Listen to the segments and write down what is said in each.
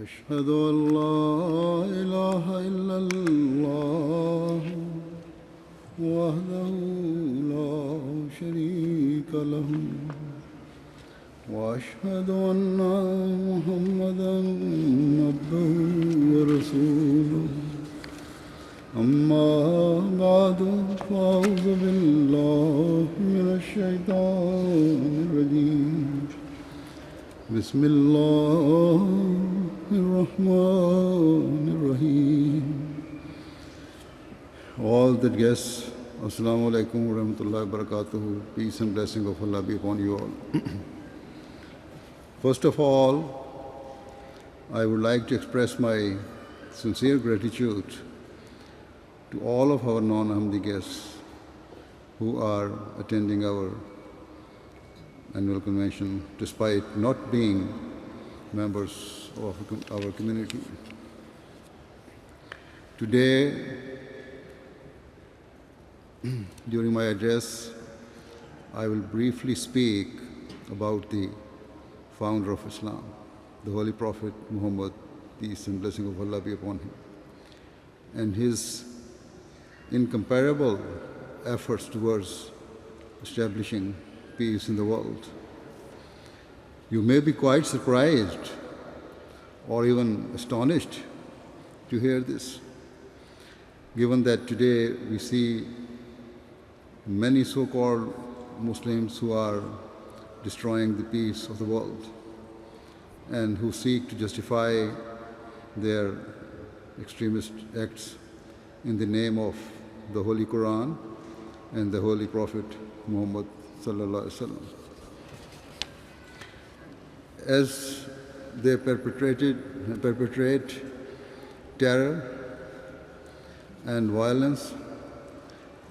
أشهد أن لا إله إلا الله وحده لا شريك له وأشهد أن محمدا عبده ورسوله أما بعد فأعوذ بالله من الشيطان الرجيم بسم الله الرحمن الرحيم. All the guests, Assalamu alaikum wa rahmatullahi wa barakatuh. Peace and blessing of Allah be upon you all. First of all, I would like to express my sincere gratitude to all of our non-Ahmadi guests who are attending our annual convention despite not being members of our community. Today, during my address, I will briefly speak about the founder of Islam, the Holy Prophet Muhammad, peace and blessing of Allah be upon him, and his incomparable efforts towards establishing peace in the world. You may be quite surprised or even astonished to hear this, given that today we see many so-called Muslims who are destroying the peace of the world and who seek to justify their extremist acts in the name of the Holy Quran and the Holy Prophet Muhammad sallallahu alaihi wasallam. As they perpetrate terror and violence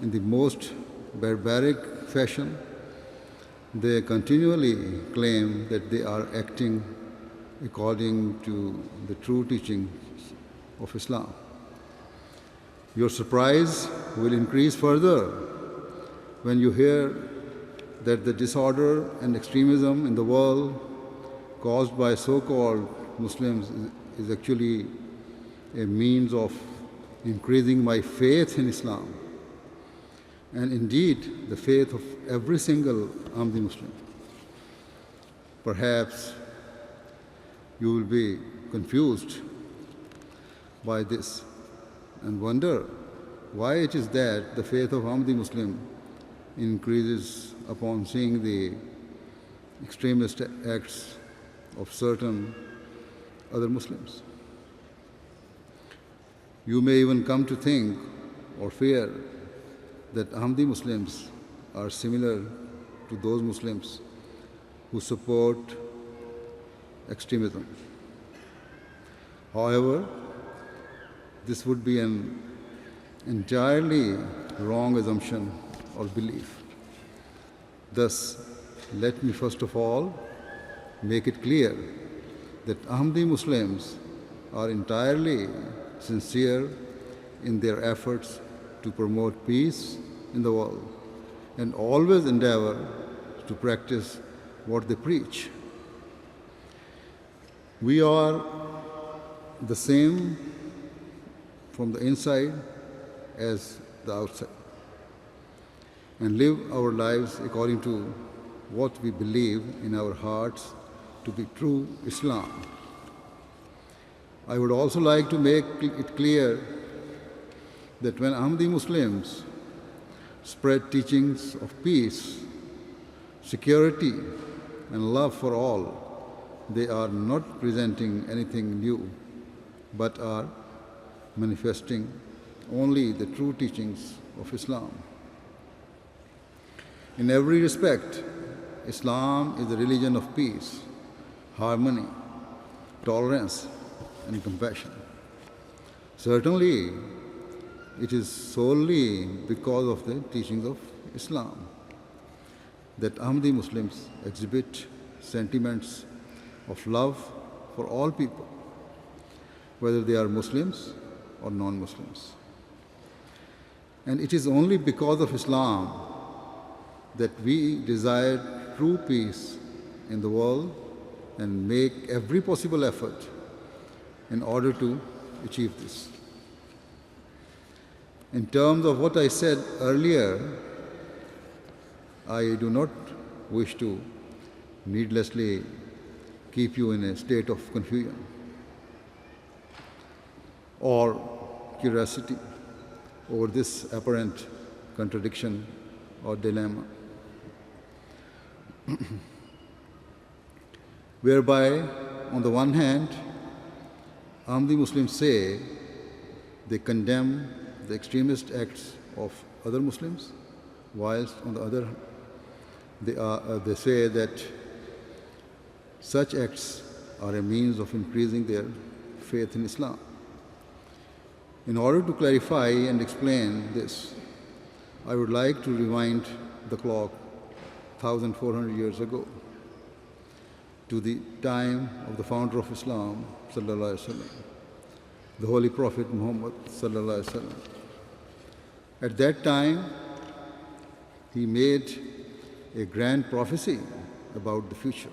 in the most barbaric fashion, they continually claim that they are acting according to the true teachings of Islam. Your surprise will increase further when you hear that the disorder and extremism in the world caused by so-called Muslims is actually a means of increasing my faith in Islam and indeed the faith of every single Ahmadi Muslim. Perhaps you will be confused by this and wonder why it is that the faith of Ahmadi Muslim increases upon seeing the extremist acts of certain other Muslims. You may even come to think or fear that Ahmadi Muslims are similar to those Muslims who support extremism. However, this would be an entirely wrong assumption or belief. Thus, let me first of all make it clear that Ahmadi Muslims are entirely sincere in their efforts to promote peace in the world and always endeavor to practice what they preach. We are the same from the inside as the outside and live our lives according to what we believe in our hearts to be true Islam. I would also like to make it clear that when Ahmadi Muslims spread teachings of peace, security, and love for all, they are not presenting anything new, but are manifesting only the true teachings of Islam. In every respect, Islam is the religion of peace, harmony, tolerance, and compassion. Certainly, it is solely because of the teachings of Islam that Ahmadi Muslims exhibit sentiments of love for all people, whether they are Muslims or non-Muslims. And it is only because of Islam that we desire true peace in the world and make every possible effort in order to achieve this. In terms of what I said earlier, I do not wish to needlessly keep you in a state of confusion or curiosity over this apparent contradiction or dilemma, whereby, on the one hand, Ahmadi Muslims say they condemn the extremist acts of other Muslims, whilst on the other they say that such acts are a means of increasing their faith in Islam. In order to clarify and explain this, I would like to rewind the clock 1,400 years ago to the time of the founder of Islam, sallallahu alaihi wasallam, the Holy Prophet Muhammad, sallallahu alaihi wasallam. At that time, he made a grand prophecy about the future.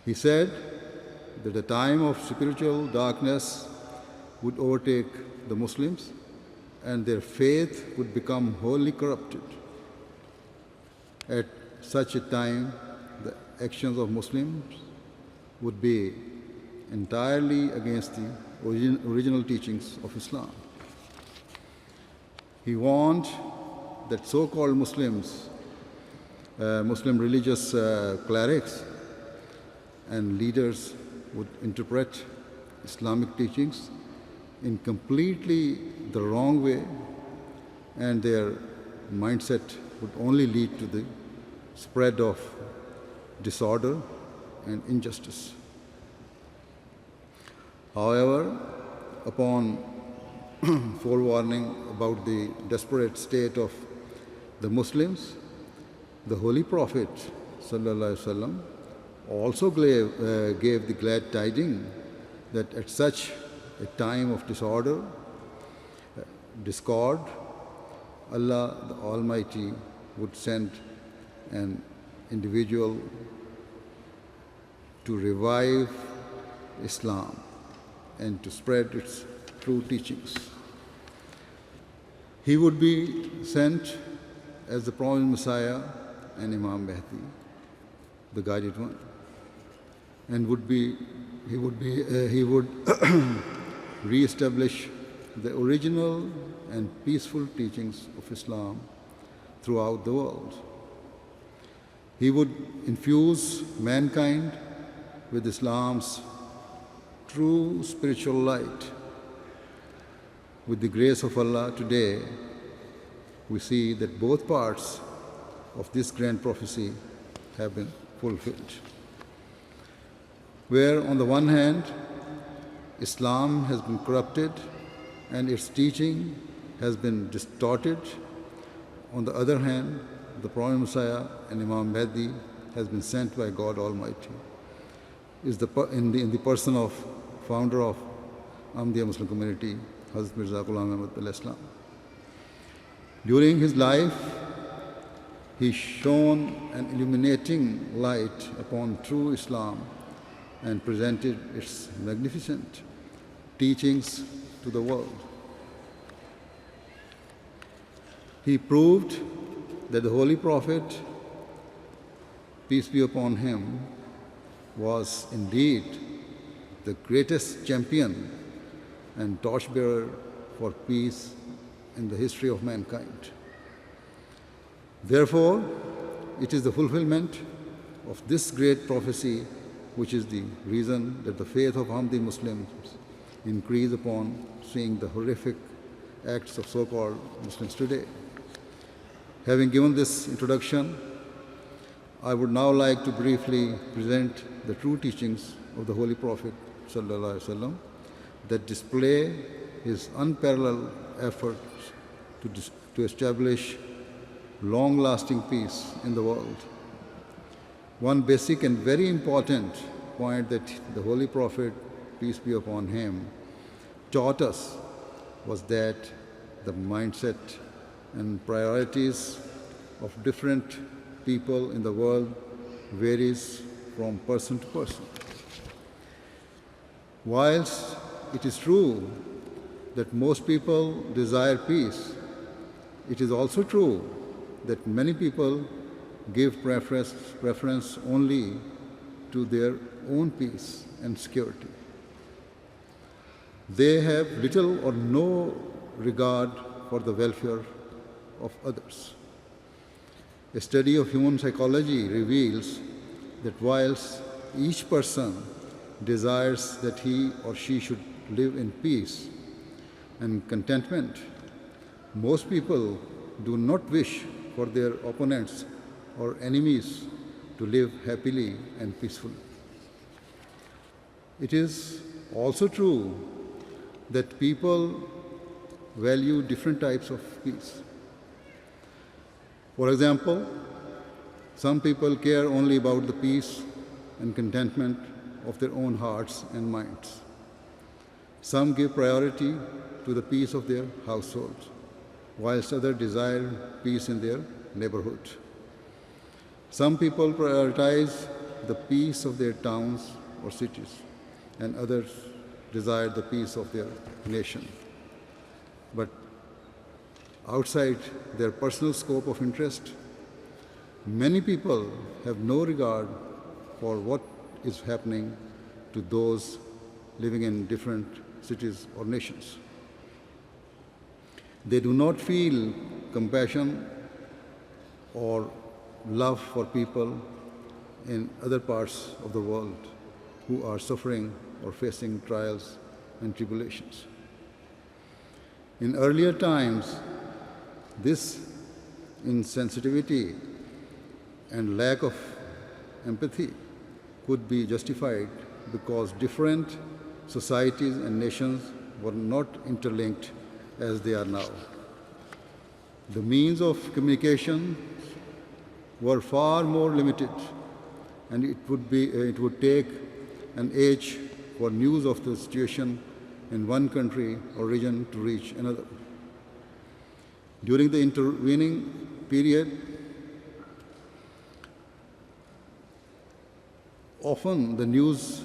He said that a time of spiritual darkness would overtake the Muslims and their faith would become wholly corrupted. At such a time, the actions of Muslims would be entirely against the original teachings of Islam. He warned that so-called Muslims, Muslim religious clerics and leaders would interpret Islamic teachings in completely the wrong way, and their mindset would only lead to the spread of disorder and injustice. However, upon forewarning about the desperate state of the Muslims, the Holy Prophet sallallahu alaihi wasallam also gave the glad tidings that at such a time of disorder, discord, Allah the Almighty would send an individual to revive Islam and to spread its true teachings. He would be sent as the promised Messiah and Imam Mahdi, the guided one, and he would re-establish the original and peaceful teachings of Islam throughout the world. He would infuse mankind with Islam's true spiritual light. With the grace of Allah, today we see that both parts of this grand prophecy have been fulfilled. Where on the one hand, Islam has been corrupted and its teaching has been distorted. On the other hand, the Prophet Messiah and Imam Mahdi has been sent by God Almighty, in the person of founder of Ahmadiyya Muslim community, Hazrat Mirza Ghulam Ahmad al-Islam. During his life, he shone an illuminating light upon true Islam and presented its magnificent teachings to the world. He proved that the Holy Prophet, peace be upon him, was indeed the greatest champion and torchbearer for peace in the history of mankind. Therefore, it is the fulfillment of this great prophecy which is the reason that the faith of Ahmadi Muslims increase upon seeing the horrific acts of so-called Muslims today. Having given this introduction, I would now like to briefly present the true teachings of the Holy Prophet ﷺ that display his unparalleled efforts to establish long-lasting peace in the world. One basic and very important point that the Holy Prophet, peace be upon him, taught us was that the mindset and priorities of different people in the world varies from person to person. Whilst it is true that most people desire peace, it is also true that many people give preference only to their own peace and security. They have little or no regard for the welfare of others. A study of human psychology reveals that whilst each person desires that he or she should live in peace and contentment, most people do not wish for their opponents or enemies to live happily and peacefully. It is also true that people value different types of peace. For example, some people care only about the peace and contentment of their own hearts and minds. Some give priority to the peace of their households, whilst others desire peace in their neighborhood. Some people prioritize the peace of their towns or cities, and others desire the peace of their nation. But outside their personal scope of interest, many people have no regard for what is happening to those living in different cities or nations. They do not feel compassion or love for people in other parts of the world who are suffering or facing trials and tribulations. In earlier times, this insensitivity and lack of empathy could be justified because different societies and nations were not interlinked as they are now. The means of communication were far more limited, and it would take an age for news of the situation in one country or region to reach another. During the intervening period, often the news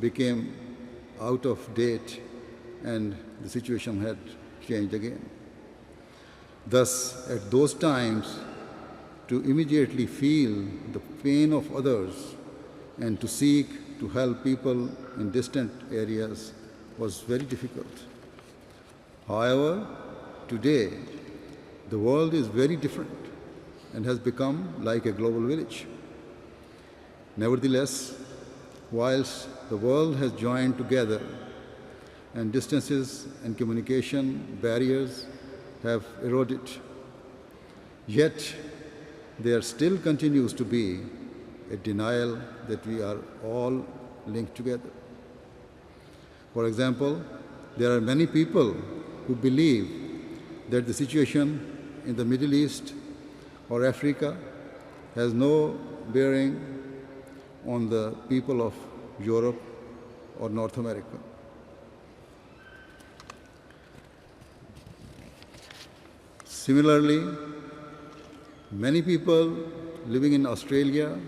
became out of date and the situation had changed again. Thus, at those times, to immediately feel the pain of others and to seek to help people in distant areas was very difficult. However, today, the world is very different and has become like a global village. Nevertheless, whilst the world has joined together and distances and communication barriers have eroded, yet there still continues to be a denial that we are all linked together. For example, there are many people who believe that the situation in the Middle East or Africa has no bearing on the people of Europe or North America. Similarly, many people living in Australia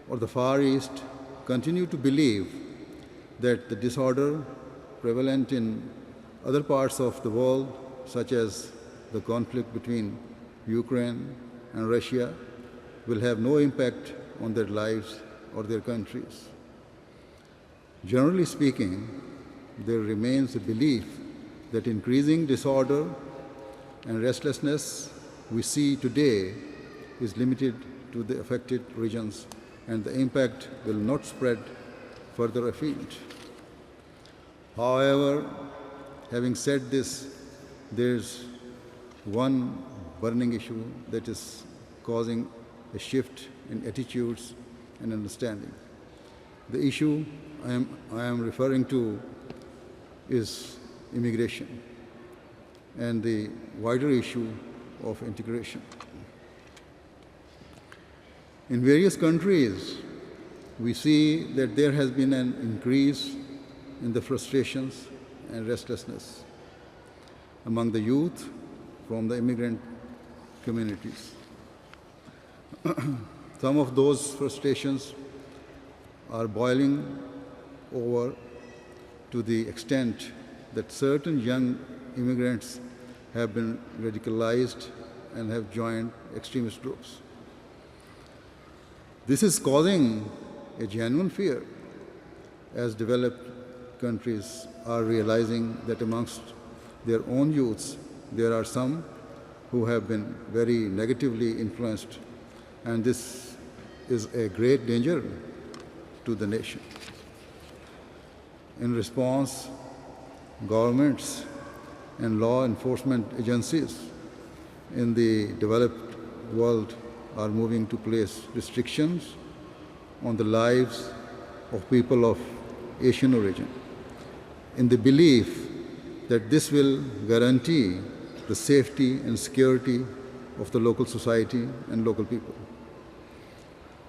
or the Far East continue to believe that the disorder prevalent in other parts of the world, such as the conflict between Ukraine and Russia, will have no impact on their lives or their countries. Generally speaking, there remains a belief that increasing disorder and restlessness we see today is limited to the affected regions, and the impact will not spread further afield. However, having said this, there's one burning issue that is causing a shift in attitudes and understanding. The issue I am referring to is immigration and the wider issue of integration. In various countries, we see that there has been an increase in the frustrations and restlessness among the youth from the immigrant communities. Some of those frustrations are boiling over to the extent that certain young immigrants have been radicalized and have joined extremist groups. This is causing a genuine fear, as developed countries are realizing that amongst their own youths there are some who have been very negatively influenced, and this is a great danger to the nation. In response, governments and law enforcement agencies in the developed world are moving to place restrictions on the lives of people of Asian origin, in the belief that this will guarantee the safety and security of the local society and local people.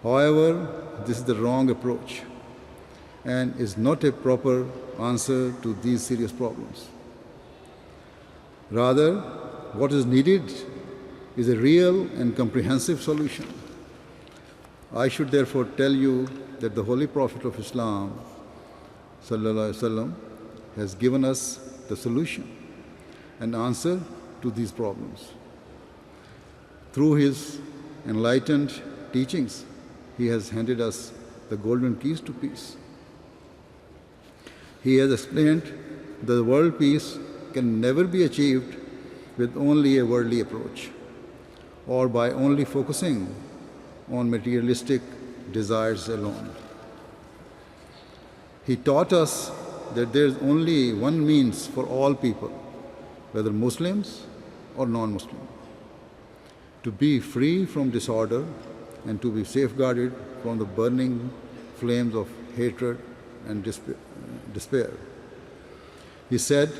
However, this is the wrong approach and is not a proper answer to these serious problems. Rather, what is needed is a real and comprehensive solution. I should therefore tell you that the Holy Prophet of Islam sallallahu alaihi wasallam has given us the solution and answer to these problems. Through his enlightened teachings, he has handed us the golden keys to peace. He has explained that world peace can never be achieved with only a worldly approach or by only focusing on materialistic desires alone. He taught us that there is only one means for all people, whether Muslims or non-Muslim, to be free from disorder and to be safeguarded from the burning flames of hatred and despair. He said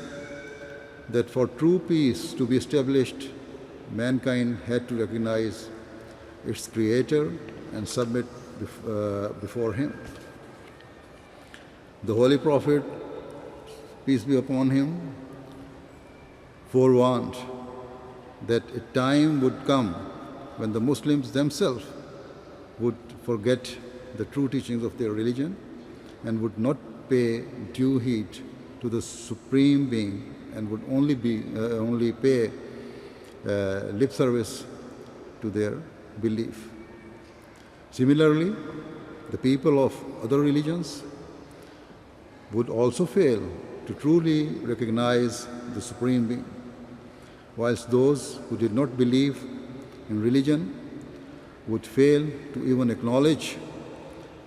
that for true peace to be established, mankind had to recognize its Creator and submit before Him. The Holy Prophet, peace be upon him, forewarned that a time would come when the Muslims themselves would forget the true teachings of their religion and would not pay due heed to the Supreme Being and would only pay lip service to their belief. Similarly, the people of other religions would also fail to truly recognize the Supreme Being, whilst those who did not believe in religion would fail to even acknowledge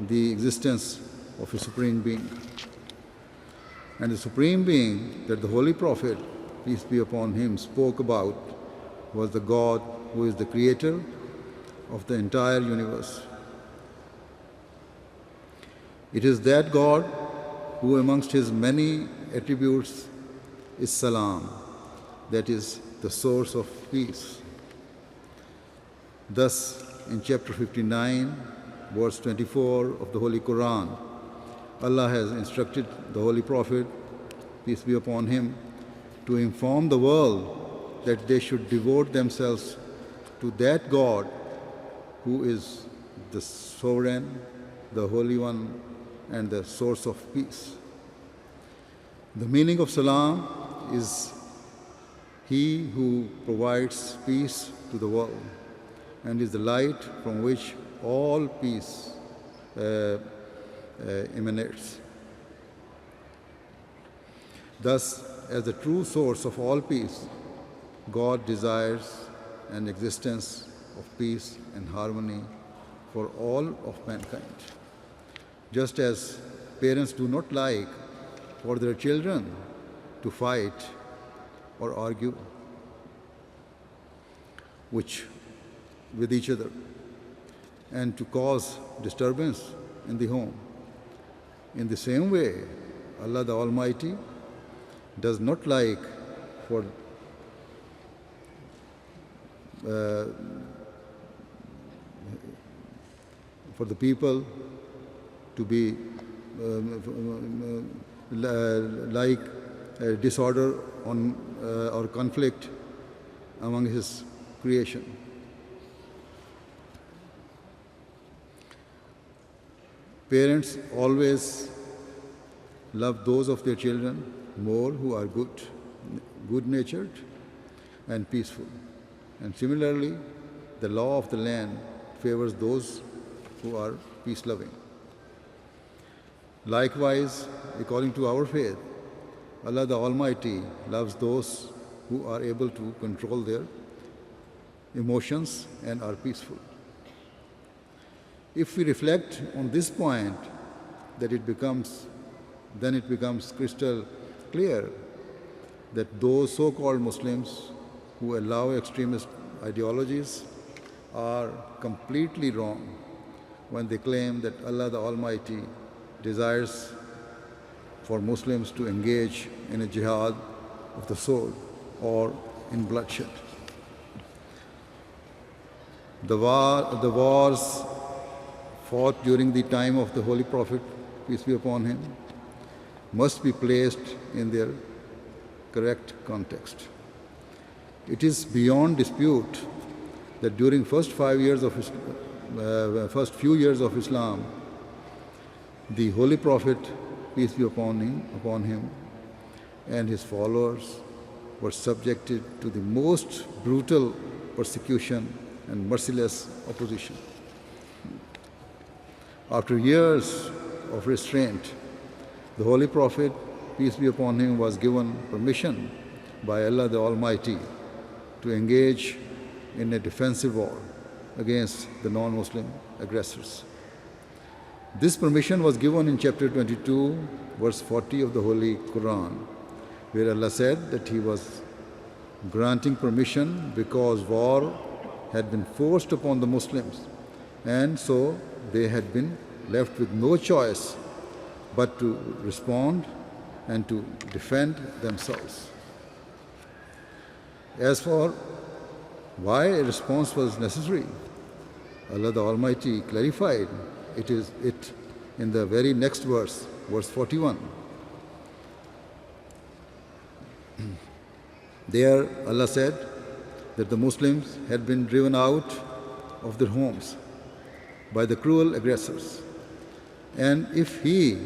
the existence of a Supreme Being. And the Supreme Being that the Holy Prophet, peace be upon him, spoke about was the God who is the Creator of the entire universe. It is that God who amongst his many attributes is Salam, that is the source of peace. Thus, in chapter 59, verse 24 of the Holy Quran, Allah has instructed the Holy Prophet, peace be upon him, to inform the world that they should devote themselves to that God who is the Sovereign, the Holy One, and the source of peace. The meaning of Salam is He who provides peace to the world and is the light from which all peace emanates. Thus, as the true source of all peace, God desires an existence of peace and harmony for all of mankind. Just as parents do not like for their children to fight or argue with each other and to cause disturbance in the home. In the same way, Allah the Almighty does not like for the people to be like disorder or conflict among His creation. Parents always love those of their children more who are good-natured and peaceful. And similarly, the law of the land favors those who are peace-loving. Likewise, according to our faith, Allah the Almighty loves those who are able to control their emotions and are peaceful. If we reflect on this point, then it becomes crystal clear that those so-called Muslims who allow extremist ideologies are completely wrong when they claim that Allah the Almighty desires for Muslims to engage in a jihad of the sword or in bloodshed. The wars fought during the time of the Holy Prophet, peace be upon him, must be placed in their correct context. It is beyond dispute that during first few years of Islam, the Holy Prophet, peace be upon him, and his followers were subjected to the most brutal persecution and merciless opposition. After years of restraint, the Holy Prophet, peace be upon him, was given permission by Allah the Almighty to engage in a defensive war against the non-Muslim aggressors. This permission was given in chapter 22, verse 40 of the Holy Quran, where Allah said that He was granting permission because war had been forced upon the Muslims, and so they had been left with no choice but to respond and to defend themselves. As for why a response was necessary, Allah the Almighty clarified it in the very next verse, verse 41. There Allah said that the Muslims had been driven out of their homes by the cruel aggressors, and if He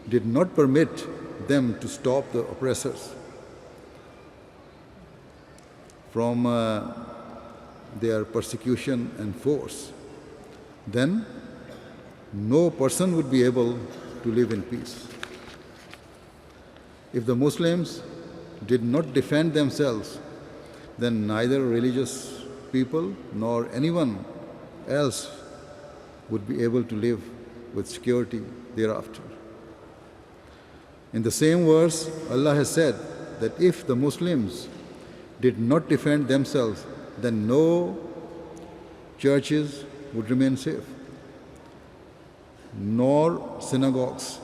did not permit them to stop the oppressors from their persecution and force, then no person would be able to live in peace. If the Muslims did not defend themselves, then neither religious people nor anyone else would be able to live with security thereafter. In the same verse, Allah has said that if the Muslims did not defend themselves, then no churches would remain safe, nor synagogues,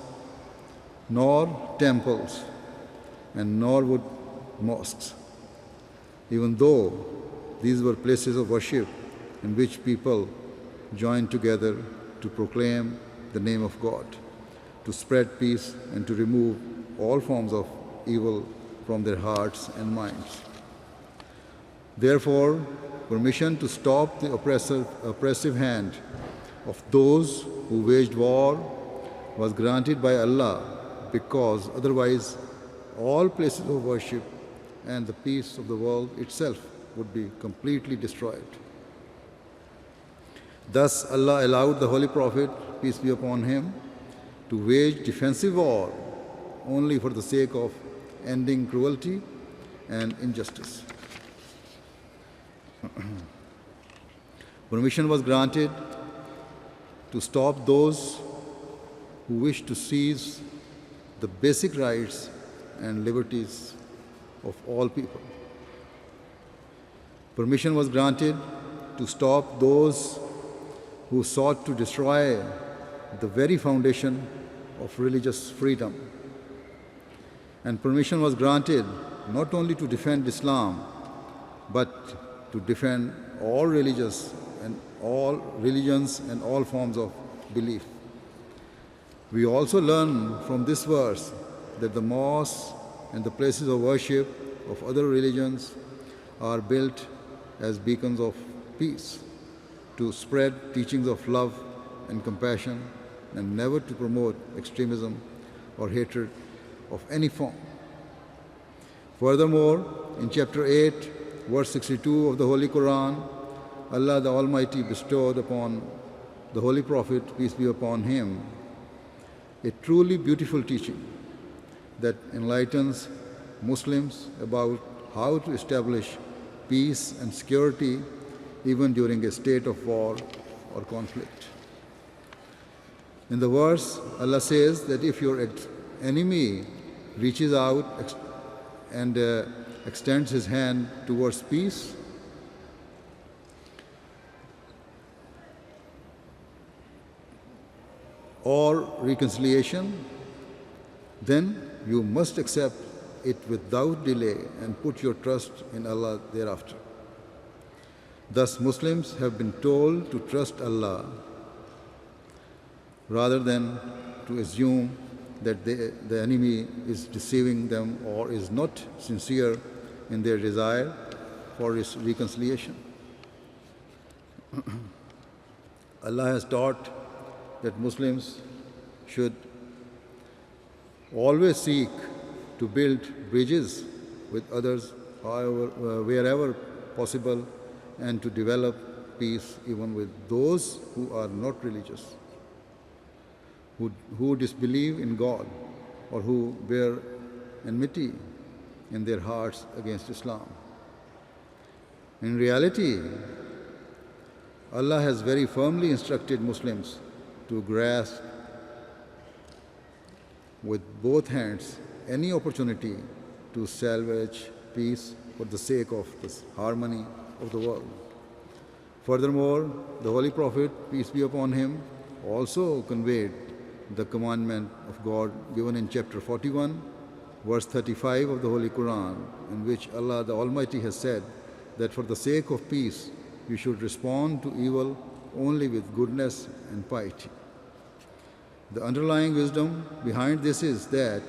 nor temples, and nor would mosques, even though these were places of worship in which people joined together to proclaim the name of God, to spread peace and to remove all forms of evil from their hearts and minds. Therefore, permission to stop the oppressive hand of those who waged war was granted by Allah, because otherwise all places of worship and the peace of the world itself would be completely destroyed. Thus Allah allowed the Holy Prophet, peace be upon him, to wage defensive war only for the sake of ending cruelty and injustice. Permission was granted to stop those who wish to seize the basic rights and liberties of all people. Permission was granted to stop those who sought to destroy the very foundation of religious freedom. And permission was granted not only to defend Islam, but to defend all religions and all forms of belief. We also learn from this verse that the mosques and the places of worship of other religions are built as beacons of peace, to spread teachings of love and compassion, and never to promote extremism or hatred of any form. Furthermore, in chapter 8, verse 62 of the Holy Quran, Allah the Almighty bestowed upon the Holy Prophet, peace be upon him, a truly beautiful teaching that enlightens Muslims about how to establish peace and security even during a state of war or conflict. In the verse, Allah says that if your enemy reaches out and extends his hand towards peace, or reconciliation, then you must accept it without delay and put your trust in Allah thereafter. Thus, Muslims have been told to trust Allah rather than to assume that the enemy is deceiving them or is not sincere in their desire for reconciliation. Allah has taught that Muslims should always seek to build bridges with others wherever possible, and to develop peace even with those who are not religious, who disbelieve in God, or who bear enmity in their hearts against Islam. In reality, Allah has very firmly instructed Muslims to grasp with both hands any opportunity to salvage peace for the sake of the harmony of the world. Furthermore, the Holy Prophet, peace be upon him, also conveyed the commandment of God given in chapter 41, verse 35 of the Holy Quran, in which Allah the Almighty has said that for the sake of peace, you should respond to evil only with goodness and piety. The underlying wisdom behind this is that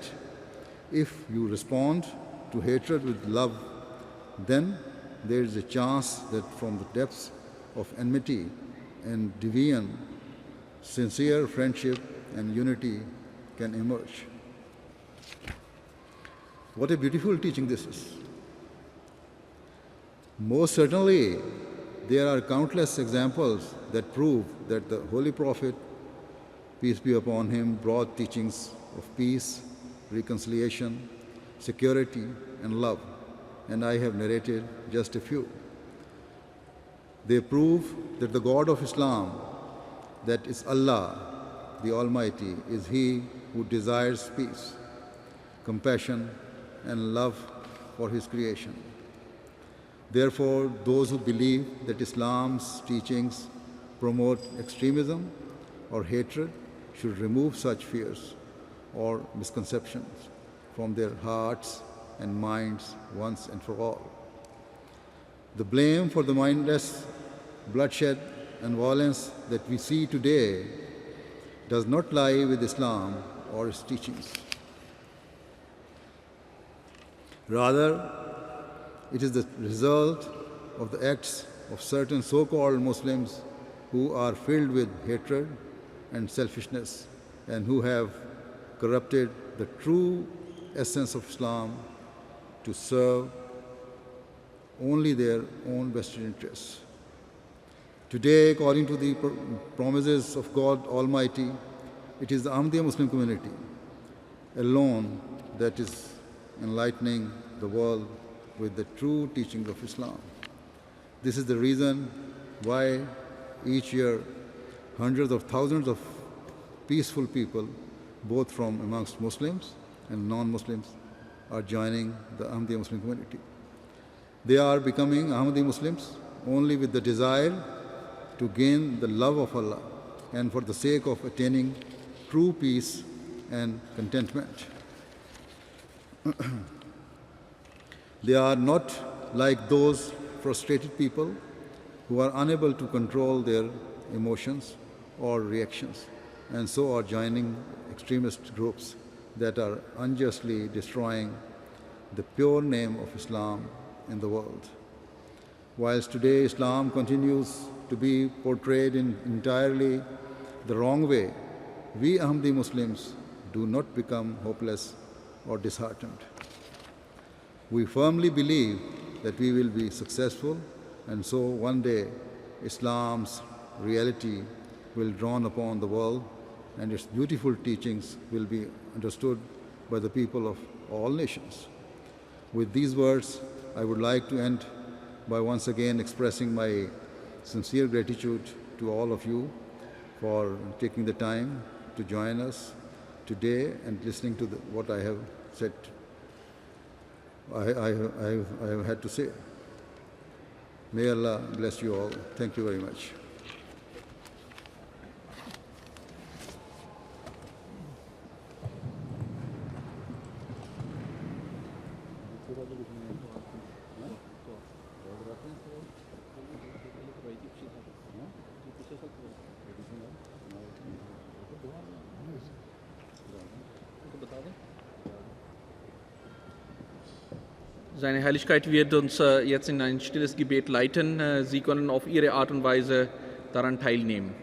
if you respond to hatred with love, then there is a chance that from the depths of enmity and division, sincere friendship and unity can emerge. What a beautiful teaching this is. Most certainly, there are countless examples that prove that the Holy Prophet, peace be upon him, brought teachings of peace, reconciliation, security, and love, and I have narrated just a few. They prove that the God of Islam, that is Allah, the Almighty, is He who desires peace, compassion, and love for His creation. Therefore, those who believe that Islam's teachings promote extremism or hatred should remove such fears or misconceptions from their hearts and minds once and for all. The blame for the mindless bloodshed and violence that we see today does not lie with Islam or its teachings. Rather, it is the result of the acts of certain so-called Muslims who are filled with hatred and selfishness and who have corrupted the true essence of Islam to serve only their own vested interests. Today, according to the promises of God Almighty, it is the Ahmadiyya Muslim community alone that is enlightening the world with the true teachings of Islam. This is the reason why each year hundreds of thousands of peaceful people, both from amongst Muslims and non-Muslims, are joining the Ahmadiyya Muslim community. They are becoming Ahmadi Muslims only with the desire to gain the love of Allah and for the sake of attaining true peace and contentment. They are not like those frustrated people who are unable to control their emotions or reactions, and so are joining extremist groups that are unjustly destroying the pure name of Islam in the world. Whilst today Islam continues to be portrayed in entirely the wrong way, we Ahmadi Muslims do not become hopeless or disheartened. We firmly believe that we will be successful, and so one day Islam's reality will dawn upon the world and its beautiful teachings will be understood by the people of all nations. With these words, I would like to end by once again expressing my sincere gratitude to all of you for taking the time to join us today and listening to what I have said. I have had to say. May Allah bless you all. Thank you very much. Seine Heiligkeit wird uns jetzt in ein stilles Gebet leiten. Sie können auf Ihre Art und Weise daran teilnehmen.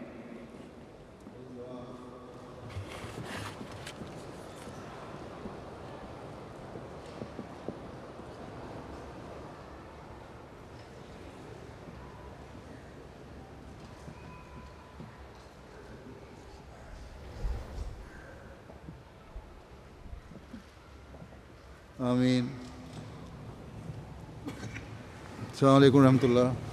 Ameen. Assalamu alaikum warahmatullah.